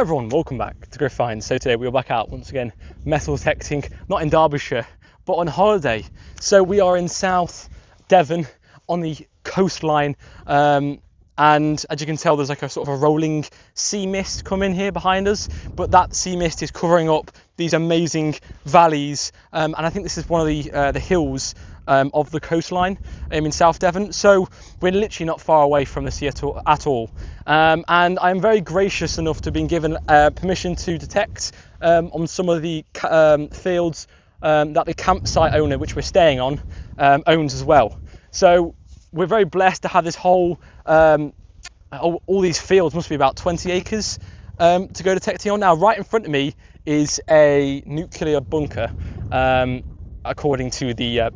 everyone, welcome back to GRIF-FINds. So today we are back out once again, metal detecting, not in Derbyshire, but on holiday. So we are in South Devon on the coastline, and as you can tell, there's like a sort of a rolling sea mist coming here behind us, but that sea mist is covering up these amazing valleys, and I think this is one of the hills of the coastline in South Devon. So we're literally not far away from the sea at all. And I'm very gracious enough to be given permission to detect on some of the fields that the campsite owner, which we're staying on, owns as well. So we're very blessed to have this whole, all these fields, must be about 20 acres to go detecting on. Now, right in front of me is a nuclear bunker, according to the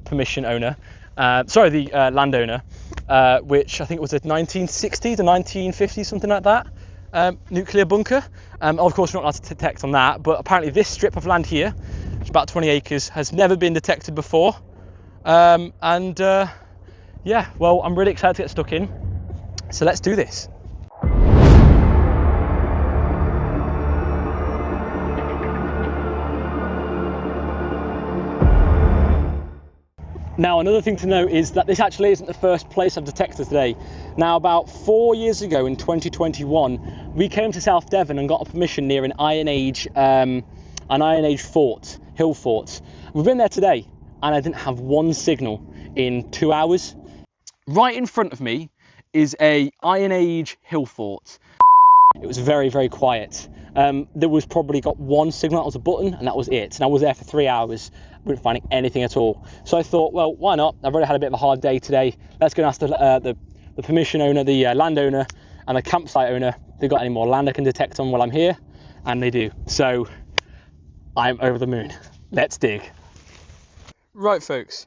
landowner, which I think was a 1960s to 1950s, something like that, nuclear bunker. Of course, we're not allowed to detect on that, but apparently this strip of land here, which is about 20 acres, has never been detected before. Yeah, well, I'm really excited to get stuck in, so let's do this. Now, another thing to note is that this actually isn't the first place I've detected today. Now, about 4 years ago in 2021, we came to South Devon and got a permission near an Iron Age fort, hill fort. We've been there today and I didn't have one signal in 2 hours. Right in front of me is a Iron Age hill fort. It was very, very quiet. There was probably got one signal, that was a button, and that was it. And I was there for 3 hours, wasn't finding anything at all. So I thought, well, why not? I've already had a bit of a hard day today. Let's go and ask the permission owner, the landowner, and the campsite owner if they've got any more land I can detect on while I'm here, and they do. So I'm over the moon. Let's dig. Right, folks,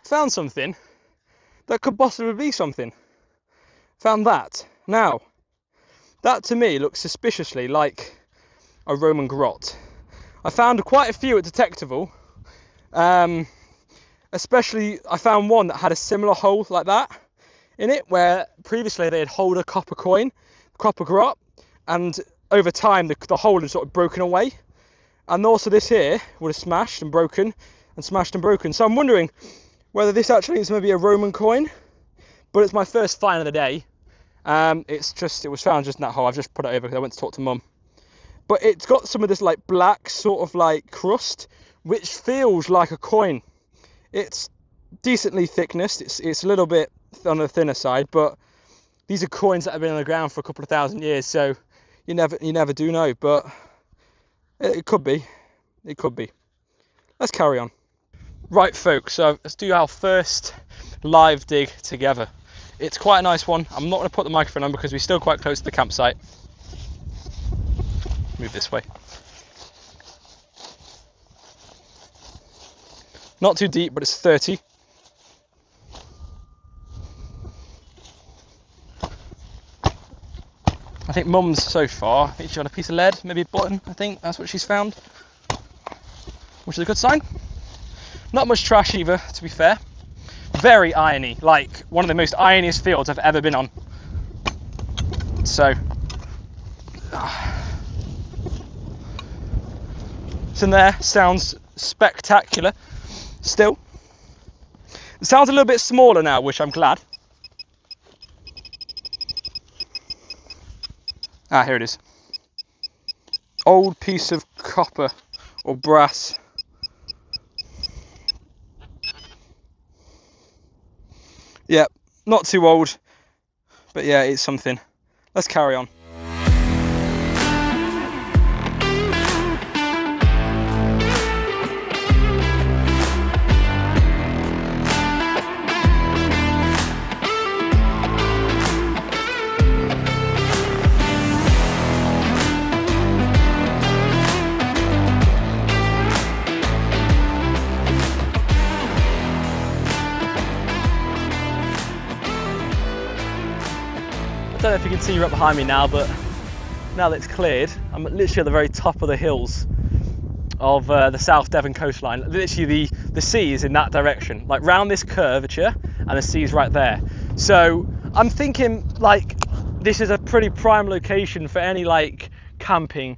found something that could possibly be something. Found that. Now, that to me looks suspiciously like a Roman grot. I found quite a few at Detectable, especially I found one that had a similar hole like that in it, where previously they had holed a copper coin, copper grot, and over time the hole had sort of broken away, and also this here would have smashed and broken and smashed and broken. So I'm wondering whether this actually is maybe a Roman coin, but it's my first find of the day. It was found just in that hole. I've just put it over because I went to talk to Mum. But it's got some of this like black sort of like crust, which feels like a coin. It's decently thickness. It's a little bit on the thinner side, but these are coins that have been on the ground for a couple of thousand years, so you never do know. But it could be. It could be. Let's carry on. Right, folks. So let's do our first live dig together. It's quite a nice one. I'm not going to put the microphone on because we're still quite close to the campsite. Move this way. Not too deep, but it's 30. I think Mum's so far, I think she's got a piece of lead, maybe a button, I think that's what she's found, which is a good sign. Not much trash either, to be fair. Very irony, like one of the most ironiest fields I've ever been on. So, it's in there, sounds spectacular. Still, it sounds a little bit smaller now, which I'm glad. Ah, here it is. Old piece of copper or brass. Yeah, not too old, but yeah, it's something. Let's carry on. I don't know if you can see right behind me now, but now that it's cleared, I'm literally at the very top of the hills of the South Devon coastline. Literally the sea is in that direction, like round this curvature, and the sea is right there. So I'm thinking like this is a pretty prime location for any like camping.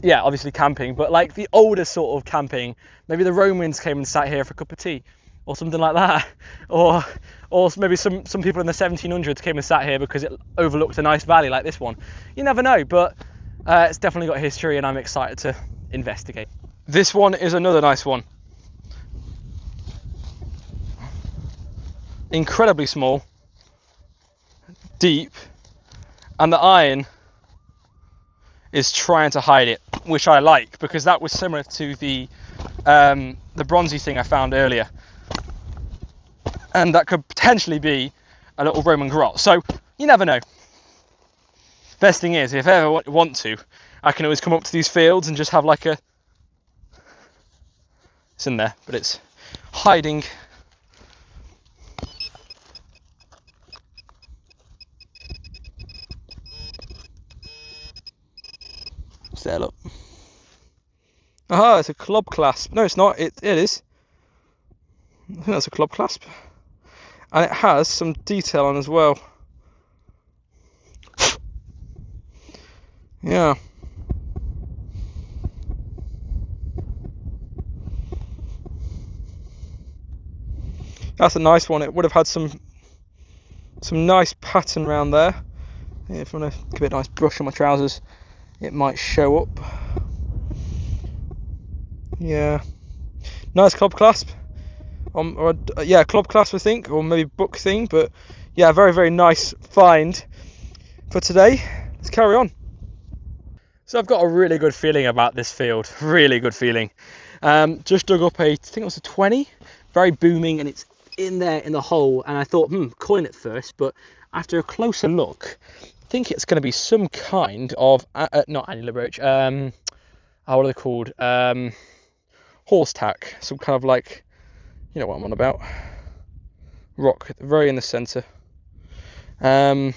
Yeah, obviously camping, but like the older sort of camping. Maybe the Romans came and sat here for a cup of tea or something like that. Or maybe some people in the 1700s came and sat here because it overlooked a nice valley like this one. You never know, but it's definitely got history and I'm excited to investigate. This one is another nice one. Incredibly small, deep, and the iron is trying to hide it, which I like, because that was similar to the bronzy thing I found earlier, and that could potentially be a little Roman grot. So you never know. Best thing is, if I ever want to, I can always come up to these fields and just have like a, it's in there, but it's hiding. There, look. Aha, it's a club clasp. No, it's not. It is. I think that's a club clasp, and it has some detail on as well. Yeah. That's a nice one. It would have had some nice pattern around there. Yeah, if I want to give it a nice brush on my trousers, it might show up. Yeah, nice club clasp. Yeah, club clasp I think, or maybe book thing. But yeah, very, very nice find for today. Let's carry on. So I've got a really good feeling about this field. Really good feeling. Just dug up I think it was a 20. Very booming, and it's in there in the hole. And I thought, coin at first, but after a closer look, I think it's going to be some kind of not annular brooch. What are they called? Horse tack. Some kind of like, you know what I'm on about. Rock, very in the centre. Bridle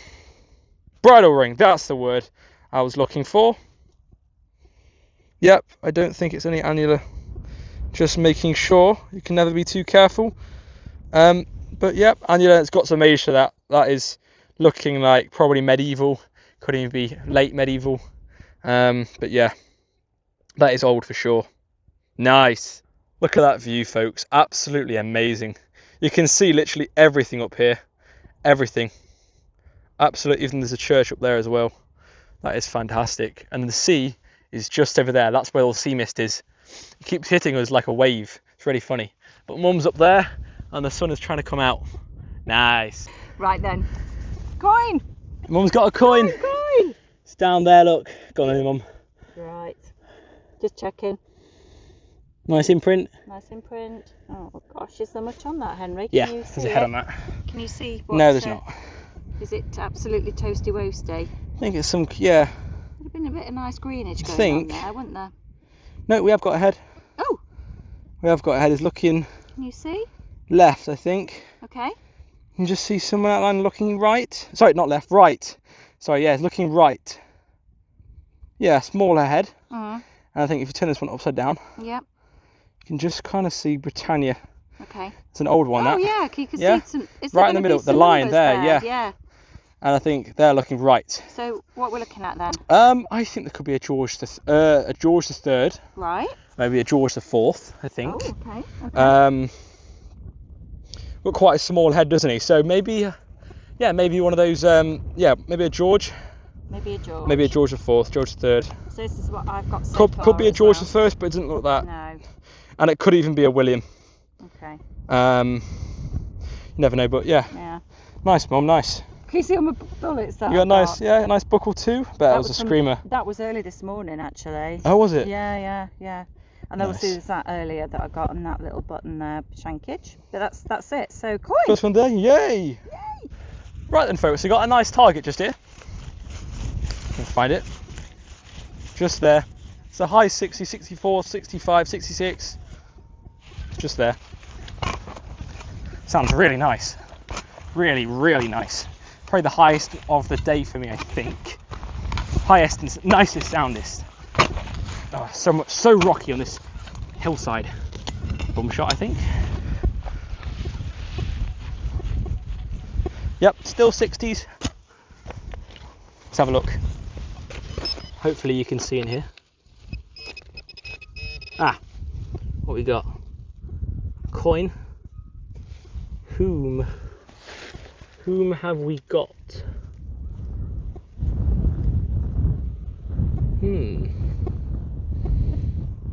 ring. That's the word I was looking for. Yep. I don't think it's any annular. Just making sure. You can never be too careful. But yep, annular. It's got some age to that. That is looking like probably medieval, could even be late medieval, but yeah, that is old for sure. Nice. Look at that view, folks. Absolutely amazing. You can see literally everything up here. Everything. Absolutely. Even there's a church up there as well. That is fantastic. And the sea is just over there. That's where all the sea mist is. It keeps hitting us like a wave. It's really funny. But Mum's up there and the sun is trying to come out. Nice. Right then. Coin! Mum's got a coin. Coin! It's down there, look. Go on, Mum. Right. Just checking. Nice imprint. Nice imprint. Oh gosh, is there much on that, Henry? Yeah, there's a head on that. Can you see? No, there's not. Is it absolutely toasty roasty? I think it's some, yeah. Would have been a bit of nice greenage going on there, wouldn't there? No, we have got a head. Oh! We have got a head. It's looking... Can you see? Left, I think. Okay. You can just see some outline looking right. Sorry, not left, right. Sorry, yeah, it's looking right. Yeah, smaller head. And I think if you turn this one upside down, yep, you can just kind of see Britannia. Okay. It's an old one, that. Oh, yeah, you can see some... Is right in the middle, the line there, yeah. Yeah. And I think they're looking right. So, what we're looking at then? I think there could be a George the Third. Right. Maybe a George the Fourth, I think. Oh, okay. Got quite a small head, doesn't he? So maybe, yeah, maybe one of those. Yeah, maybe a George. Maybe a George. Maybe a George the Fourth, George the Third. So this is what I've got so far. Could be a George the First, but it doesn't look that. No. And it could even be a William. Okay. You never know, but yeah. Yeah. Nice, Mum. Nice. Can you see on my bullets that You got nice, yeah, a nice buckle too. Bet that was a screamer. That was early this morning, actually. Oh, was it? Yeah. And obviously there's that earlier that I got on that little button there, shankage. But that's it. So coin. First one there, yay! Right then, folks, we got a nice target just here. Can find it. Just there. It's a high 60, 64, 65, 66. Just there. Sounds really nice. Really, really nice. Probably the highest of the day for me, I think. Highest and nicest, soundest. Oh, so rocky on this hillside. Bum shot, I think. Yep, still 60s. Let's have a look. Hopefully you can see in here. Ah, what we got? Coin. Whom have we got?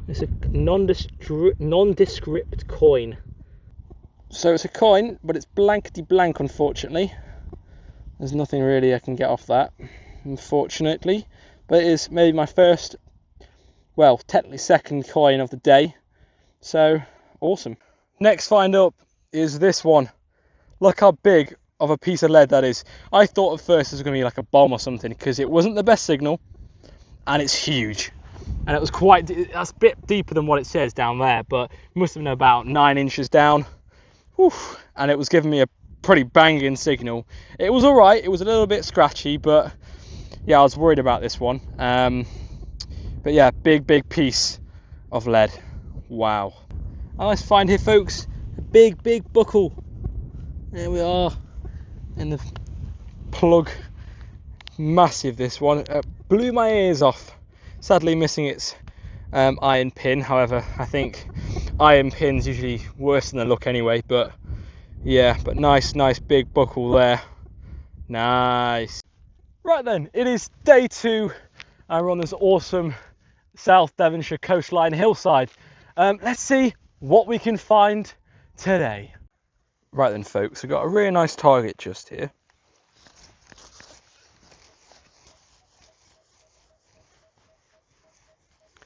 It's a nondescript coin. So it's a coin, but it's blankety blank, unfortunately. There's nothing really I can get off that, unfortunately. But it is maybe my first, well, technically second coin of the day. So, awesome. Next find up is this one. Look how big of a piece of lead that is. I thought at first it was going to be like a bomb or something, because it wasn't the best signal, and it's huge. And it was that's a bit deeper than what it says down there, but it must have been about 9 inches down. Whew. And it was giving me a pretty banging signal. It was all right. It was a little bit scratchy, but yeah, I was worried about this one. But yeah, big piece of lead. Wow. A nice find here, folks. A big buckle. There we are in the plug. Massive, this one. Blew my ears off. Sadly missing its iron pin. However, I think iron pins usually worse than they look anyway. But yeah, but nice big buckle there. Nice. Right then, it is day 2 and we're on this awesome South Devonshire coastline hillside. Let's see what we can find today. Right then, folks, we've got a really nice target just here.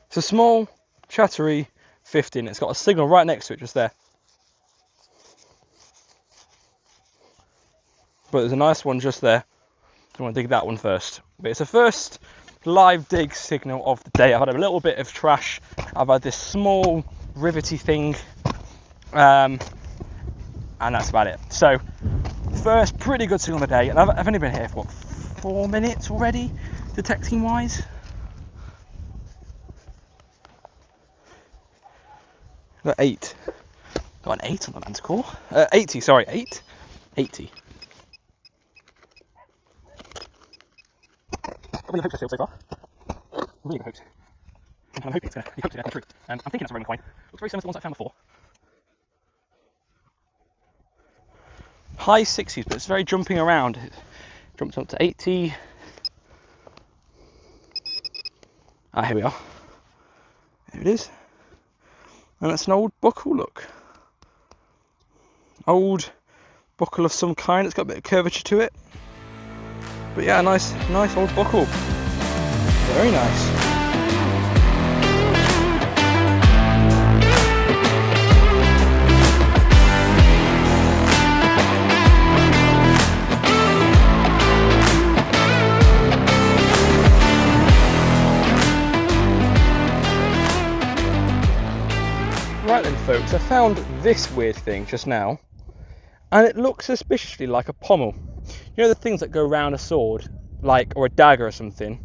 It's a small chattery 15. It's got a signal right next to it, just there. But there's a nice one just there. I want to dig that one first. But it's the first live dig signal of the day. I've had a little bit of trash. I've had this small rivety thing, and that's about it. So, first pretty good signal of the day. And I've only been here for what, 4 minutes already, detecting wise. Got 8. Got an 8 on the Manticore. 80, sorry, 8. 80. I really hope so far. Really hoped. I'm hoping it's going to come true. I'm thinking that's a Roman coin. Looks very similar to the ones I found before. High 60s, but it's very jumping around. It jumps up to 80. Ah, here we are. There it is. And it's an old buckle, look. Old buckle of some kind. It's got a bit of curvature to it. But yeah, nice old buckle. Very nice. Right then, folks, I found this weird thing just now, and it looks suspiciously like a pommel. You know the things that go around a sword, like, or a dagger or something?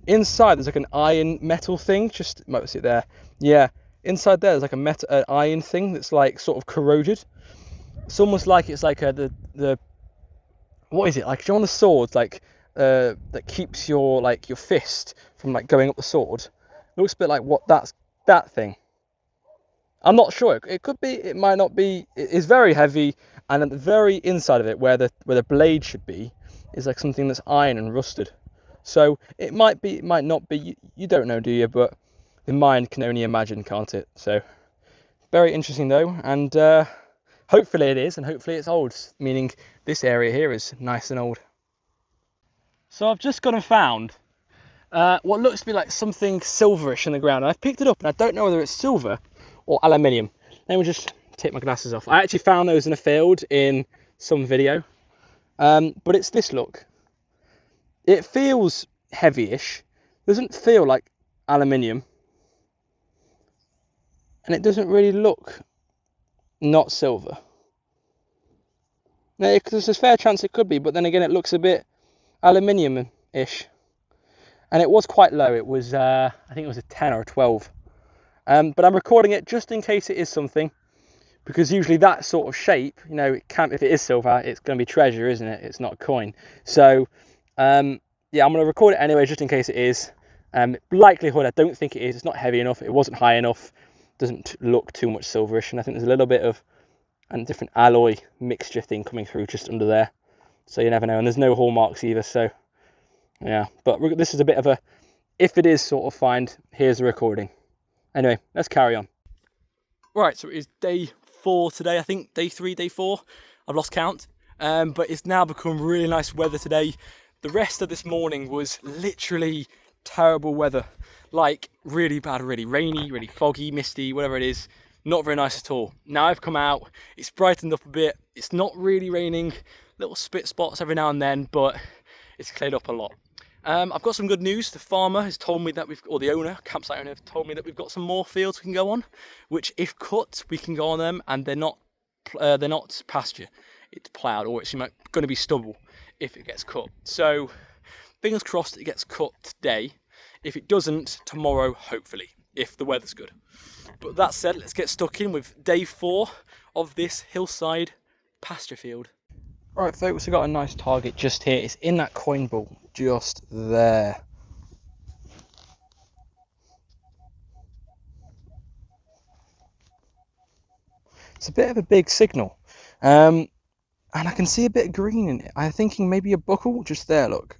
Inside there's like an iron metal thing, just, might see it there. Yeah, inside there's like an iron thing that's like sort of corroded. It's almost like it's like the what is it, like, do you know on the swords, like, that keeps your fist from like going up the sword? It looks a bit like that thing. I'm not sure. It could be. It might not be. It is very heavy, and at the very inside of it, where the blade should be, is like something that's iron and rusted. So it might be. It might not be. You don't know, do you? But the mind can only imagine, can't it? So very interesting though, and hopefully it is, and hopefully it's old, meaning this area here is nice and old. So I've just gone and found what looks to be like something silverish in the ground, and I've picked it up, and I don't know whether it's silver or aluminium. Let me just take my glasses off. I actually found those in a field in some video, but it's this look. It feels heavy-ish, doesn't feel like aluminium, and it doesn't really look not silver. Now, there's a fair chance it could be, but then again it looks a bit aluminium-ish, and it was quite low. It was I think it was a 10 or a 12. But I'm recording it just in case it is something, because usually that sort of shape, you know, it can't, if it is silver, it's going to be treasure, isn't it? It's not a coin. So, yeah, I'm going to record it anyway, just in case it is. Likelihood, I don't think it is. It's not heavy enough. It wasn't high enough. Doesn't look too much silverish, and I think there's a little bit of a different alloy mixture thing coming through just under there. So you never know. And there's no hallmarks either. So yeah, but this is a bit of a, if it is sort of find, here's the recording. Anyway, let's carry on. Right, so it is day 4 today. I think day 3, day 4. I've lost count. But it's now become really nice weather today. The rest of this morning was literally terrible weather, like really bad, really rainy, really foggy, misty, whatever it is. Not very nice at all. Now I've come out, it's brightened up a bit. It's not really raining, little spit spots every now and then, but it's cleared up a lot. I've got some good news. The farmer has told me that or the owner, campsite owner, have told me that we've got some more fields we can go on, which if cut, we can go on them, and they're not pasture. It's ploughed, or it's going to be stubble if it gets cut. So fingers crossed it gets cut today. If it doesn't, tomorrow, hopefully, if the weather's good. But that said, let's get stuck in with day 4 of this hillside pasture field. Right, folks, we've got a nice target just here. It's in that coin ball, just there. It's a bit of a big signal. And I can see a bit of green in it. I'm thinking maybe a buckle, just there, look.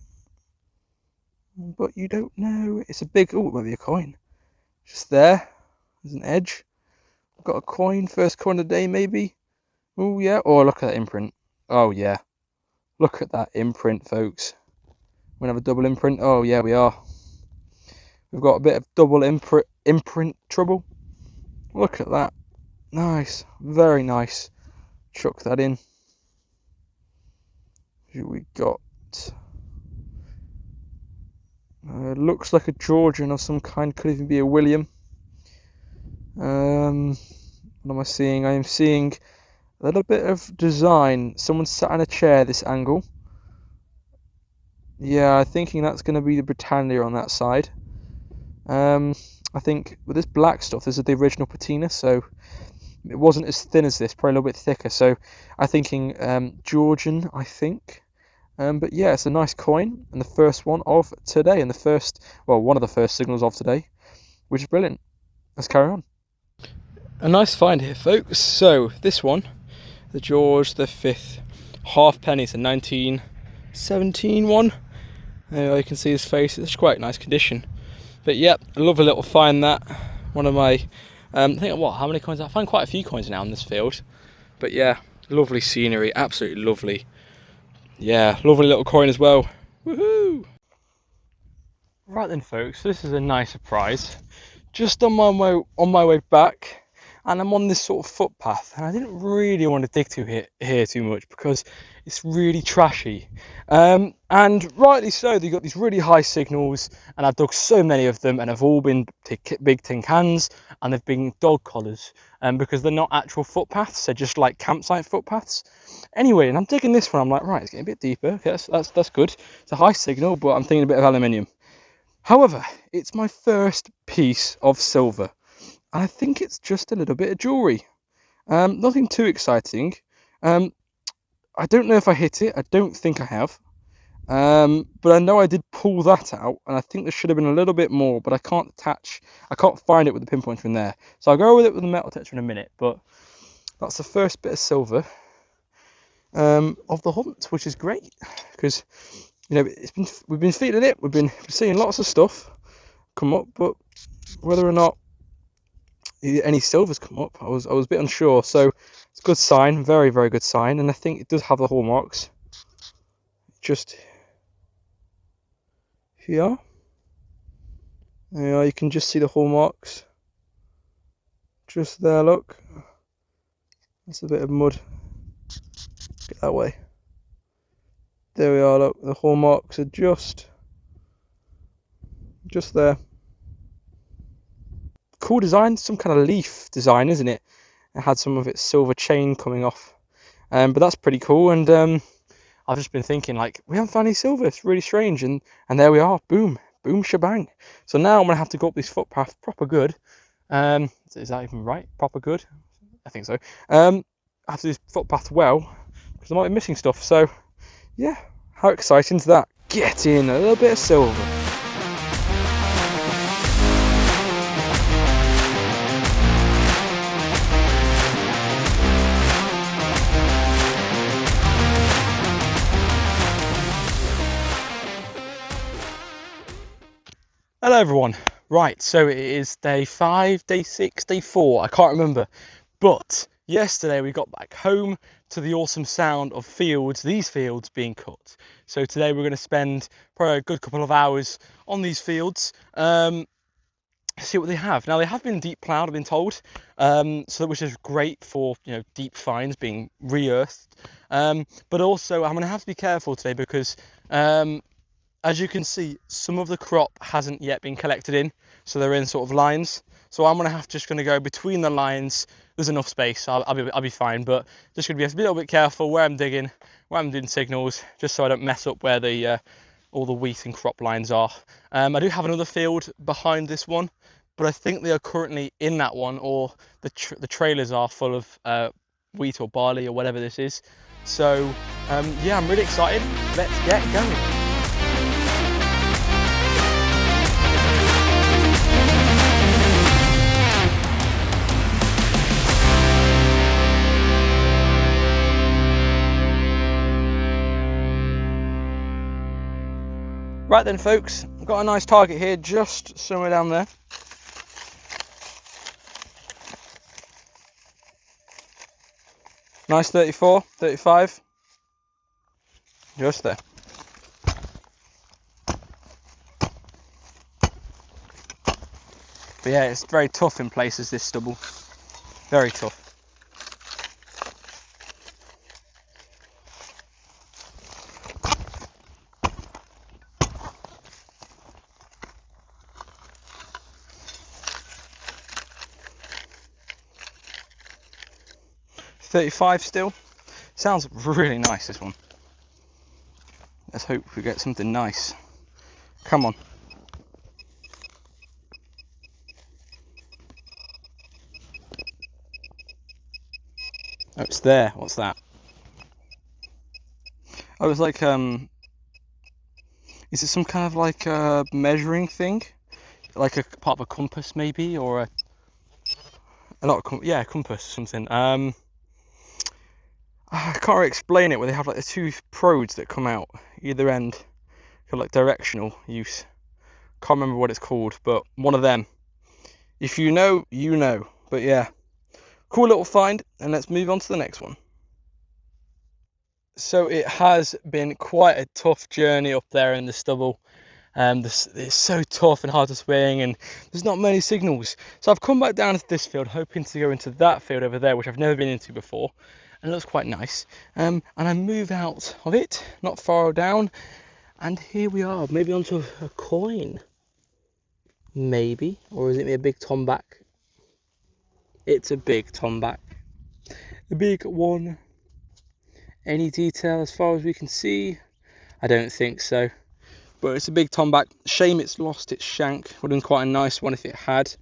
But you don't know. It's a big, oh, maybe a coin. Just there. There's an edge. I've got a coin, first coin of the day, maybe. Oh, yeah. Oh, look at that imprint. Oh, yeah. Look at that imprint, folks. We're going to have a double imprint. Oh, yeah, we are. We've got a bit of double imprint trouble. Look at that. Nice. Very nice. Chuck that in. Who we got? Looks like a Georgian of some kind. Could even be a William. What am I seeing? I am seeing a little bit of design. Someone sat in a chair this angle. Yeah, I'm thinking that's going to be the Britannia on that side. I think with this black stuff, this is the original patina, so it wasn't as thin as this, probably a little bit thicker. So I'm thinking Georgian, I think. But yeah, it's a nice coin, and the first one of today, and one of the first signals of today, which is brilliant. Let's carry on. A nice find here, folks. So this one, the George V halfpenny, it's a 1917 one. You can see his face, it's quite nice condition. But yeah, a lovely little find that. One of my, I think, how many coins? I find quite a few coins now in this field. But yeah, lovely scenery, absolutely lovely. Yeah, lovely little coin as well. Woohoo! Right then, folks, this is a nice surprise. Just on my way back, and I'm on this sort of footpath, and I didn't really want to dig here too much because it's really trashy. And rightly so, they've got these really high signals, and I've dug so many of them, and they've all been big tin cans, and they've been dog collars, because they're not actual footpaths, they're just like campsite footpaths. Anyway, and I'm digging this one, I'm like, right, it's getting a bit deeper. Okay, that's good. It's a high signal, but I'm thinking a bit of aluminium. However, it's my first piece of silver. And I think it's just a little bit of jewellery. Nothing too exciting. I don't know if I hit it. I don't think I have. But I know I did pull that out, and I think there should have been a little bit more, but I can't find it with the pinpointer in there. So I'll go with it with the metal detector in a minute, but that's the first bit of silver of the hunt, which is great, because we've been feeling it. We've been seeing lots of stuff come up, but whether or not any silvers come up, I was a bit unsure. So it's a good sign, very, very good sign, and I think it does have the hallmarks. Just here, you can just see the hallmarks. Just there, look. That's a bit of mud. Get that way. There we are, look. The hallmarks are just there. Cool design, some kind of leaf design, isn't it? It had some of its silver chain coming off. But that's pretty cool, and I've just been thinking, like, we haven't found any silver. It's really strange, and there we are. Boom shebang. So now I'm gonna have to go up this footpath proper good. Is that even right? Proper good? I think so. I have to do this footpath well, because I might be missing stuff. So yeah, how exciting is that? Get in a little bit of silver. Hello everyone. Right, so it is day 5, day 6, day 4, I can't remember. But yesterday we got back home to the awesome sound of these fields being cut. So today we're going to spend probably a good couple of hours on these fields, see what they have. Now they have been deep ploughed, I've been told, which is great for, you know, deep finds being re-earthed. But also I'm going to have to be careful today because as you can see, some of the crop hasn't yet been collected in, so they're in sort of lines. So I'm just going to go between the lines. There's enough space, so I'll be fine. But just going to be a little bit careful where I'm digging, where I'm doing signals, just so I don't mess up where all the wheat and crop lines are. I do have another field behind this one, but I think they are currently in that one, or the trailers are full of wheat or barley or whatever this is. So yeah, I'm really excited. Let's get going. Right then folks, I've got a nice target here just somewhere down there. Nice 34, 35, just there. But yeah, it's very tough in places, this stubble, very tough. .35 still. Sounds really nice, this one. Let's hope we get something nice. Come on. Oh, it's there. What's that? Oh, it's like is it some kind of like a measuring thing? Like a part of a compass maybe, or a compass or something. I can't really explain it, where they have like the two prods that come out either end for like directional use. Can't remember what it's called, but one of them. If you know, you know. But yeah, cool little find, and let's move on to the next one. So it has been quite a tough journey up there in the stubble. It's so tough and hard to swing, and there's not many signals. So I've come back down to this field, hoping to go into that field over there, which I've never been into before. And it looks quite nice. And I move out of it, not far down, and here we are, maybe onto a coin. Maybe, or is it a big tomback? It's a big tomback. A big one. Any detail as far as we can see? I don't think so. But it's a big tomback. Shame it's lost its shank. Would have been quite a nice one if it had.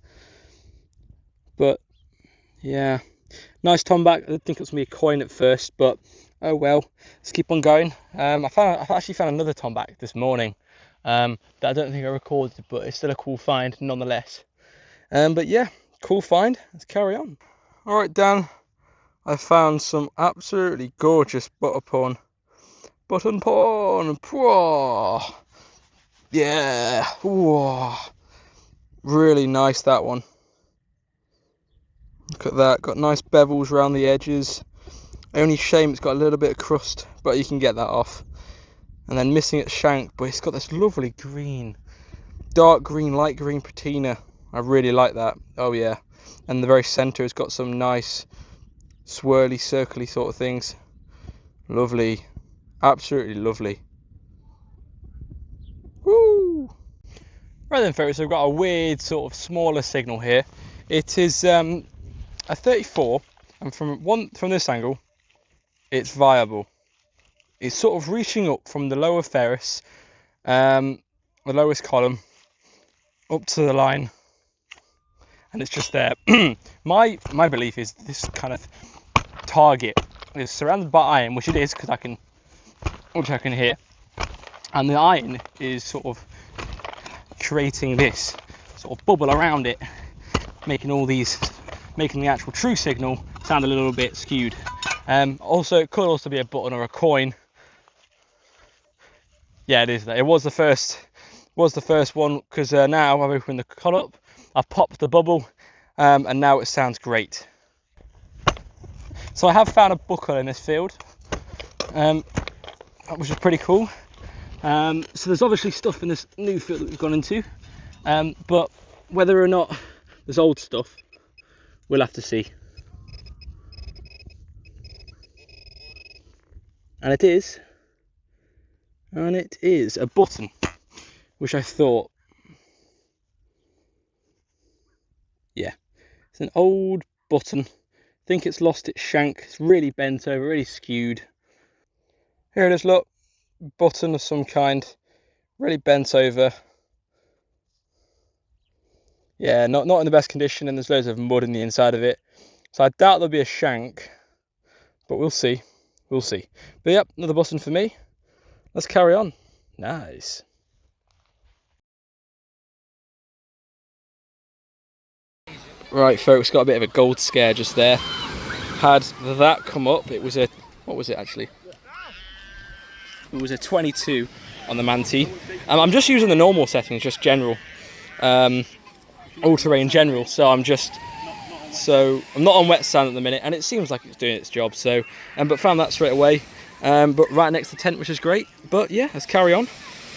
But yeah, nice tomback. I didn't think it was going to be a coin at first, but oh well. Let's keep on going. I've actually found another tomback this morning that I don't think I recorded, but it's still a cool find nonetheless. But yeah, cool find. Let's carry on. All right, Dan. I found some absolutely gorgeous button pawn. Whoa. Yeah. Whoa. Really nice, that one. Look at that. Got nice bevels around the edges. Only shame it's got a little bit of crust, but you can get that off. And then missing its shank, but it's got this lovely green, dark green, light green patina. I really like that. Oh yeah. And the very centre has got some nice swirly, circly sort of things. Lovely. Absolutely lovely. Woo! Right then folks, I've got a weird sort of smaller signal here. It is a 34, and from this angle it's viable. It's sort of reaching up from the lower ferrous, the lowest column, up to the line, and it's just there. My belief is this kind of target is surrounded by iron, which it is, because I can hear, and the iron is sort of creating this sort of bubble around it, making the actual true signal sound a little bit skewed. Also, it could also be a button or a coin. Yeah, it is. It was the first was the first one, because now I've opened the cod up, I've popped the bubble, and now it sounds great. So I have found a buckle in this field, which is pretty cool. So there's obviously stuff in this new field that we've gone into, but whether or not there's old stuff, we'll have to see. And it is a button, which I thought, yeah, it's an old button. I think it's lost its shank. It's really bent over, really skewed. Here it is, look, button of some kind, really bent over. Yeah, not in the best condition, and there's loads of mud in the inside of it. So I doubt there'll be a shank, but we'll see. We'll see. But yep, another button for me. Let's carry on. Nice. Right, folks, got a bit of a gold scare just there. Had that come up. It was a, what was it actually? It was a 22 on the Manti. I'm just using the normal settings, just general. All-terrain general, so I'm not on wet sand at the minute, and it seems like it's doing its job, so but found that straight away, but right next to the tent, which is great. But yeah, let's carry on,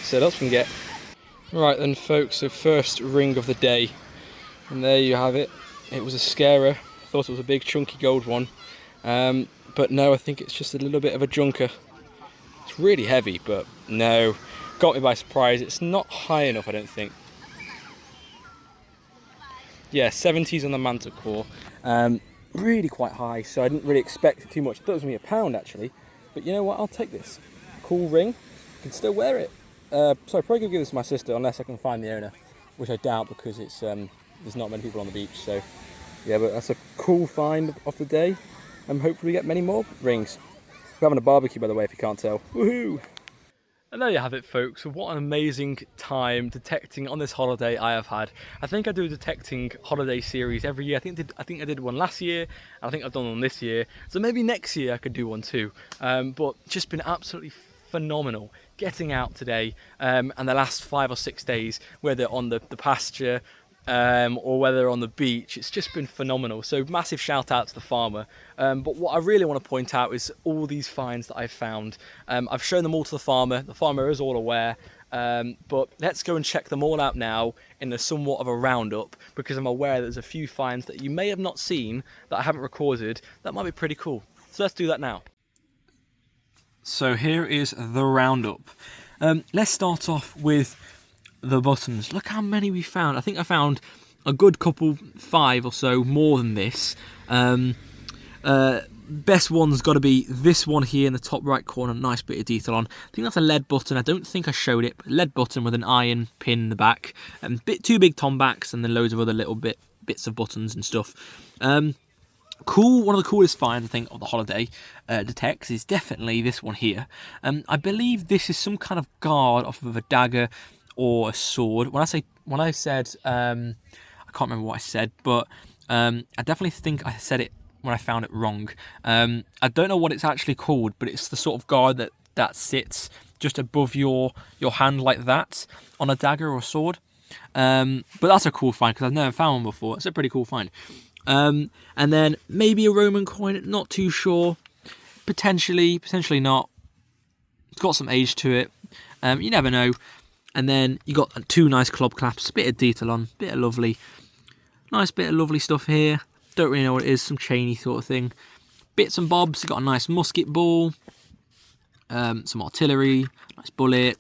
see what else we can get. Right then, folks, so first ring of the day, and there you have it. It was a scarer. I thought it was a big chunky gold one, but no, I think it's just a little bit of a junker. It's really heavy, but no, got me by surprise. It's not high enough, I don't think. Yeah, 70s on the Manticore, really quite high, so I didn't really expect it too much. I thought it was going to be £1 actually, but you know what, I'll take this. Cool ring, I can still wear it. So I'm probably going to give this to my sister unless I can find the owner, which I doubt because it's there's not many people on the beach, so yeah, but that's a cool find of the day, and hopefully we get many more rings. We're having a barbecue, by the way, if you can't tell. Woohoo! And there you have it, folks. What an amazing time detecting on this holiday I have had. I think I do a detecting holiday series every year. I think I did one last year, and I think I've done one this year. So maybe next year I could do one too. But just been absolutely phenomenal getting out today, and the last 5 or 6 days, whether on the pasture, or whether on the beach. It's just been phenomenal. So massive shout out to the farmer. But what I really want to point out is all these finds that I've found. I've shown them all to the farmer. The farmer is all aware. But let's go and check them all out now in a somewhat of a roundup, because I'm aware there's a few finds that you may have not seen that I haven't recorded that might be pretty cool. So let's do that now. So here is the roundup. Let's start off with the buttons. Look how many we found. I think I found a good couple, 5 or so more than this. Best one's got to be this one here in the top right corner, nice bit of detail on. I think that's a lead button. I don't think I showed it, but lead button with an iron pin in the back, and two big tombacks, and then loads of other little bits of buttons and stuff. Cool. One of the coolest finds, I think, of the holiday detects is definitely this one here. I believe this is some kind of guard off of a dagger or a sword. When I said I can't remember what I said, but I definitely think I said it when I found it wrong. I don't know what it's actually called, but it's the sort of guard that sits just above your hand like that on a dagger or a sword. But that's a cool find because I've never found one before. It's a pretty cool find. And then maybe a Roman coin, not too sure. Potentially not. It's got some age to it. You never know. And then you got 2 nice club clasps, bit of detail on, nice bit of lovely stuff here. Don't really know what it is, some chainy sort of thing. Bits and bobs. You got a nice musket ball, some artillery, nice bullet,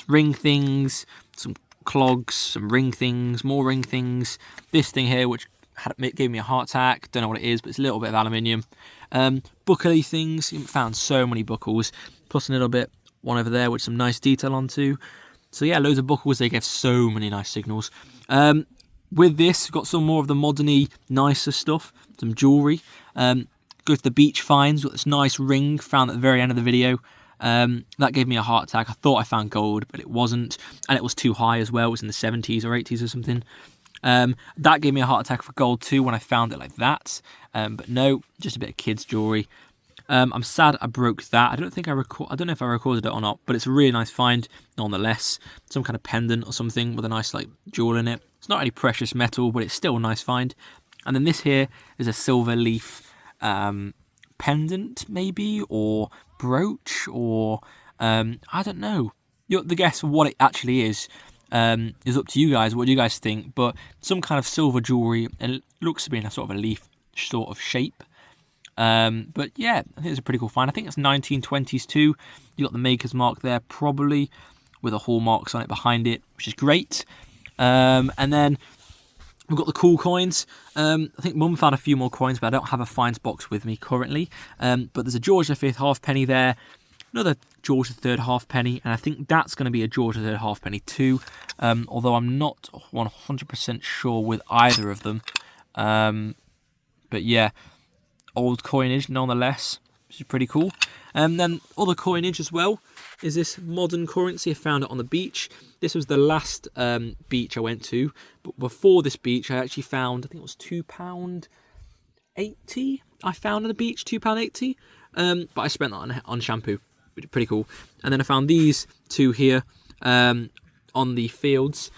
ring things, some clogs, some ring things, more ring things. This thing here, which gave me a heart attack. Don't know what it is, but it's a little bit of aluminium. Buckly things. You found so many buckles, plus a little bit. One over there with some nice detail on too. So yeah, loads of buckles. They gave so many nice signals. With this, got some more of the moderny, nicer stuff. Some jewellery. Go to the beach finds. Got this nice ring found at the very end of the video. That gave me a heart attack. I thought I found gold, but it wasn't. And it was too high as well. It was in the 70s or 80s or something. That gave me a heart attack for gold too when I found it like that. But no, just a bit of kids' jewellery. I'm sad I broke that. I don't know if I recorded it or not, but it's a really nice find nonetheless. Some kind of pendant or something with a nice like jewel in it. It's not any precious metal, but it's still a nice find. And then this here is a silver leaf pendant maybe, or brooch, or I don't know. The guess of what it actually is up to you guys. What do you guys think? But some kind of silver jewellery, and it looks to be in a sort of a leaf sort of shape. But yeah, I think it's a pretty cool find. I think it's 1920s too. You got the maker's mark there, probably, with the hallmarks on it behind it, which is great. And then we've got the cool coins. I think Mum found a few more coins, but I don't have a finds box with me currently. But there's a George V halfpenny there, another George III halfpenny, and I think that's going to be a George III halfpenny too. Although I'm not 100% sure with either of them. But yeah, old coinage nonetheless, which is pretty cool. And then other coinage as well is this modern currency. I found it on the beach. This was the last beach I went to, but before this beach I actually found, I think it was £2.80 I found on the beach, £2.80, but I spent that on shampoo, which is pretty cool. And then I found these two here on the fields,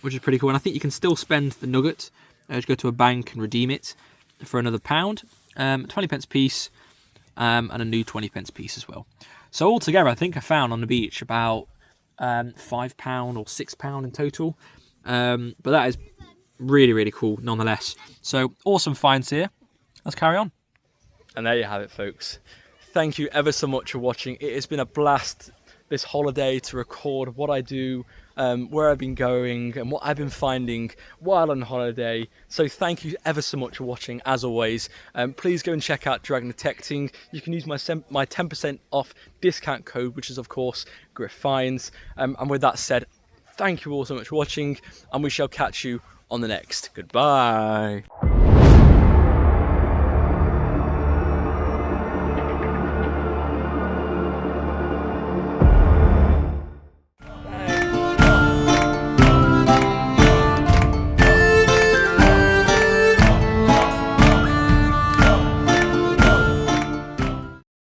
which is pretty cool. And I think you can still spend the nugget, just go to a bank and redeem it for another £1, 20p piece, and a new 20p piece as well. So altogether, I think I found on the beach about £5 or £6 in total. But that is really, really cool nonetheless. So awesome finds here. Let's carry on. And there you have it, folks. Thank you ever so much for watching. It has been a blast this holiday to record what I do, where I've been going, and what I've been finding while on holiday. So thank you ever so much for watching, as always. Please go and check out Dragon Detecting. You can use my 10% off discount code, which is of course GRIF-FINds. And with that said, thank you all so much for watching, and we shall catch you on the next. Goodbye.